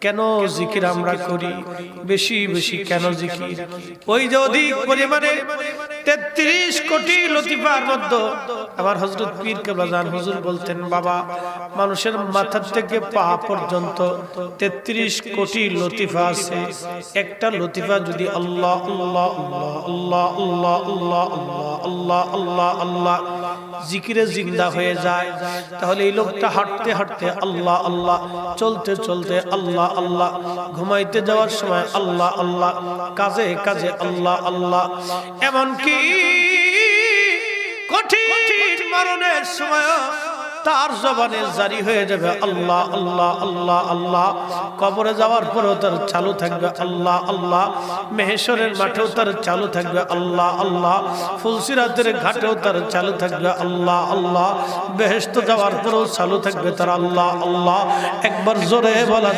কেন জিকির আমরা করি বেশি বেশি কেন জিকির? ওই যে অধিক পরিমাণে 33 কোটি লতিফার মধ্যে আমার হযরত পীর কেবলাজান হুজুর বলতেন, বাবা মানুষের মাথা থেকে পা পর্যন্ত 33 কোটি লতিফা আছে। একটা লতিফা যদি আল্লাহ আল্লাহ আল্লাহ আল্লাহ আল্লাহ আল্লাহ আল্লাহ আল্লাহ জিকিরে জিন্দা হয়ে যায়, তাহলে এই লোকটা হাঁটতে হাঁটতে আল্লাহ আল্লাহ, চলতে চলতে আল্লাহ আল্লাহ, ঘুমাইতে যাওয়ার সময় আল্লাহ আল্লাহ, কাজে কাজে আল্লাহ আল্লাহ, এমনকি কঠিন মরণের সময় তার জবানে জারি হয়ে যাবে আল্লাহ আল্লাহ আল্লাহ আল্লাহ। কবরে যাওয়ার পরেও তার চালু থাকবে আল্লাহ আল্লাহ, মেহেশরের মাঠেও তার চালু থাকবে আল্লাহ আল্লাহ, ফুলসিরাতের ঘাটেও তার চালু থাকবে আল্লাহ আল্লাহ, বেহেশত যাওয়ার পরেও চালু থাকবে তার আল্লাহ আল্লাহ। একবার জোরে বলা